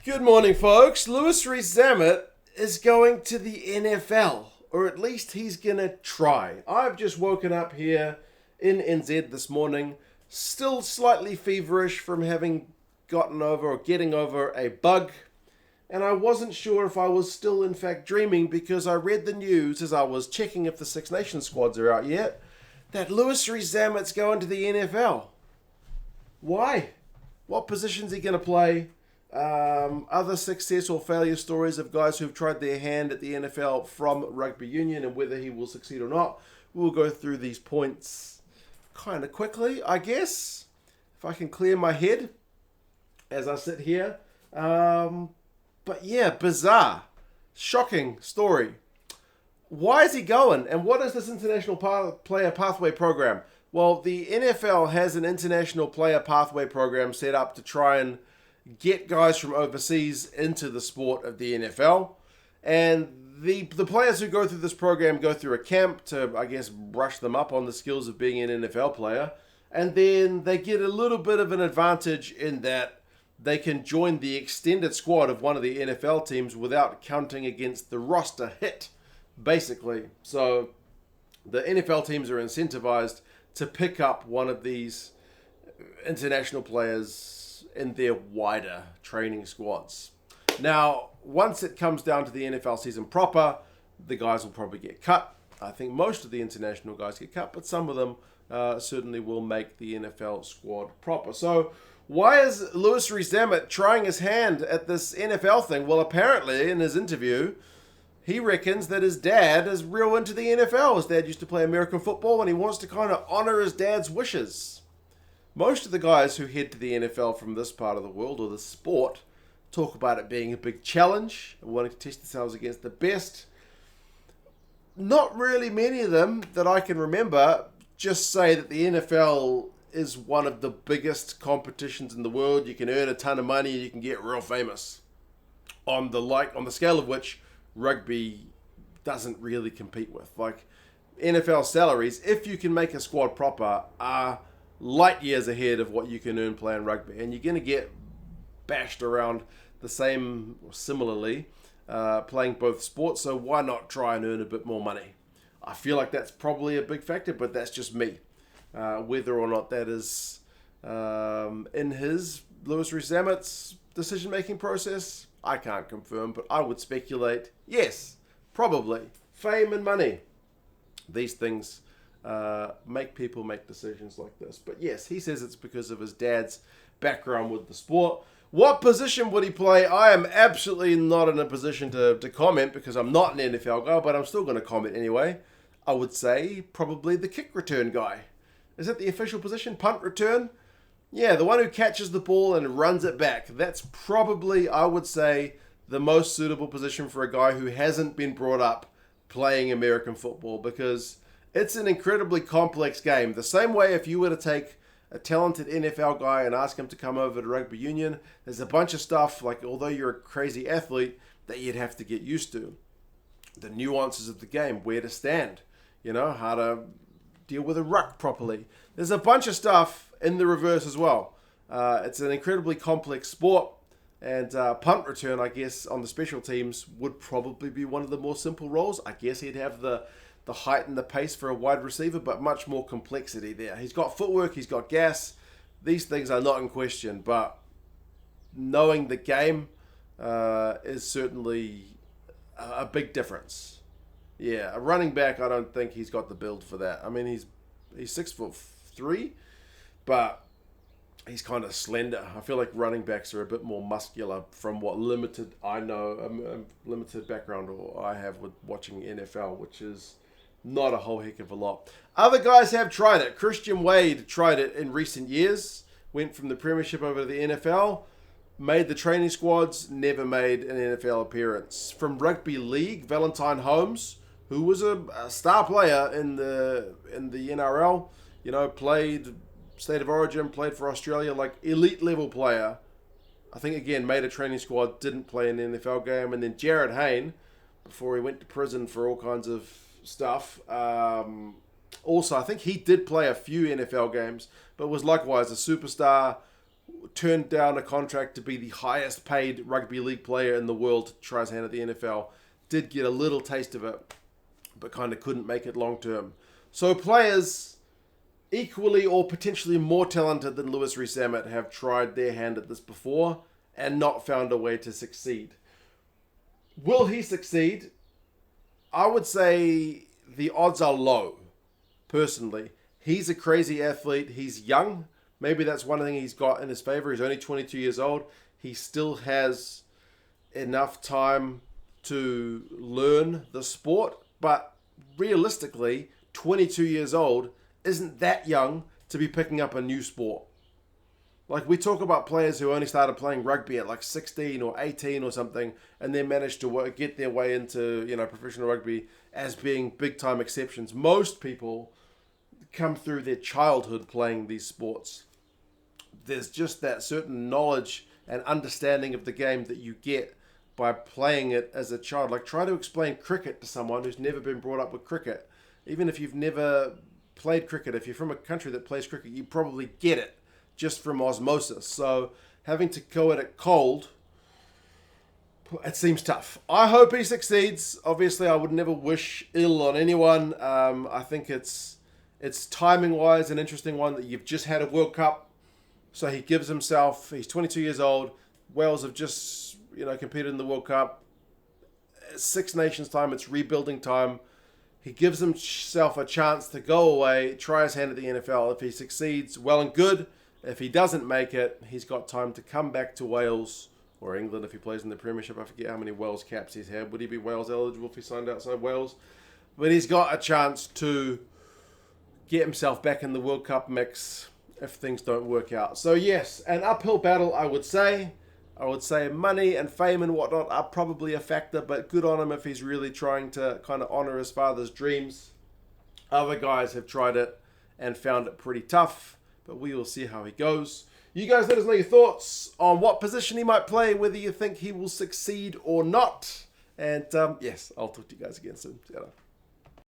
Good morning, folks. Rees-Zammit is going to the NFL, or at least he's going to try. I've just woken up here in NZ this morning, still slightly feverish from having getting over a bug, and I wasn't sure if I was still in fact dreaming because I read the news as I was checking if the Six Nations squads are out yet, that Rees-Zammit's going to the NFL. Why? What position's he going to play? Other success or failure stories of guys who've tried their hand at the NFL from rugby union and whether he will succeed or not. We'll go through these points kind of quickly, I guess, if I can clear my head as I sit here. But yeah, bizarre, shocking story. Why is he going? And what is this International Player Pathway Program? Well, the NFL has an International Player Pathway Program set up to try and get guys from overseas into the sport of the NFL. And the players who go through this program go through a camp to, I guess, brush them up on the skills of being an NFL player. And then they get a little bit of an advantage in that they can join the extended squad of one of the NFL teams without counting against the roster hit, basically. So the NFL teams are incentivized to pick up one of these international players in their wider training squads. Now, once it comes down to the NFL season proper, the guys will probably get cut. I think most of the international guys get cut, but some of them certainly will make the NFL squad proper. So why is Rees-Zammit trying his hand at this NFL thing? Well, apparently in his interview, he reckons that his dad is real into the NFL. His dad used to play American football and he wants to kind of honor his dad's wishes. Most of the guys who head to the NFL from this part of the world or the sport talk about it being a big challenge and wanting to test themselves against the best. Not really many of them that I can remember just say that the NFL is one of the biggest competitions in the world. You can earn a ton of money, you can get real famous. On the scale of which rugby doesn't really compete with. Like NFL salaries, if you can make a squad proper, are light years ahead of what you can earn playing rugby, and you're going to get bashed around the same or similarly playing both sports, so why not try and earn a bit more money? I feel like that's probably a big factor, but that's just me. Whether or not that is in his Rees-Zammit's decision-making process, I can't confirm, but I would speculate, yes, probably. Fame and money. These things make people make decisions like this. But yes, he says it's because of his dad's background with the sport. What position would he play? I am absolutely not in a position to comment because I'm not an NFL guy, but I'm still going to comment anyway. I would say probably the kick return guy. Is that the official position? Punt return? Yeah, the one who catches the ball and runs it back. That's probably, I would say, the most suitable position for a guy who hasn't been brought up playing American football, because it's an incredibly complex game. The same way if you were to take a talented NFL guy and ask him to come over to rugby union, there's a bunch of stuff, like although you're a crazy athlete, that you'd have to get used to. The nuances of the game, where to stand, how to deal with a ruck properly. There's a bunch of stuff in the reverse as well. It's an incredibly complex sport, and punt return, I guess, on the special teams would probably be one of the more simple roles. I guess he'd have the height and the pace for a wide receiver, but much more complexity there. He's got footwork, he's got gas. These things are not in question, but knowing the game is certainly a big difference. Yeah, a running back, I don't think he's got the build for that. I mean, he's 6'3", but he's kind of slender. I feel like running backs are a bit more muscular from what limited background I have with watching NFL, which is not a whole heck of a lot. Other guys have tried it. Christian Wade tried it in recent years. Went from the Premiership over to the NFL. Made the training squads. Never made an NFL appearance. From Rugby League, Valentine Holmes, who was a star player in the NRL. Played State of Origin, played for Australia, like elite level player. I think again made a training squad, didn't play an NFL game. And then Jared Hayne, before he went to prison for all kinds of stuff. Also, I think he did play a few NFL games, but was likewise a superstar, turned down a contract to be the highest paid rugby league player in the world to try his hand at the NFL. Did get a little taste of it, but kind of couldn't make it long term. So players equally or potentially more talented than Rees-Zammit have tried their hand at this before and not found a way to succeed. Will he succeed? I would say the odds are low, personally. He's a crazy athlete. He's young. Maybe that's one thing he's got in his favor. He's only 22 years old. He still has enough time to learn the sport. But realistically, 22 years old isn't that young to be picking up a new sport. Like, we talk about players who only started playing rugby at like 16 or 18 or something, and then managed to get their way into, professional rugby as being big time exceptions. Most people come through their childhood playing these sports. There's just that certain knowledge and understanding of the game that you get by playing it as a child. Like, try to explain cricket to someone who's never been brought up with cricket. Even if you've never played cricket, if you're from a country that plays cricket, you probably get it just from osmosis. So having to go at it cold, it seems tough. I hope he succeeds. Obviously, I would never wish ill on anyone. I think it's timing-wise an interesting one that you've just had a World Cup. So he gives himself, he's 22 years old. Wales have just, competed in the World Cup. Six Nations time, it's rebuilding time. He gives himself a chance to go away, try his hand at the NFL. If he succeeds, well and good. If he doesn't make it, he's got time to come back to Wales or England if he plays in the Premiership. I forget how many Wales caps he's had. Would he be Wales eligible if he signed outside Wales? But he's got a chance to get himself back in the World Cup mix if things don't work out. So yes, an uphill battle, I would say. I would say money and fame and whatnot are probably a factor, but good on him if he's really trying to kind of honor his father's dreams. Other guys have tried it and found it pretty tough, but we will see how he goes. You guys let us know your thoughts on what position he might play, whether you think he will succeed or not. And yes, I'll talk to you guys again soon. See you later.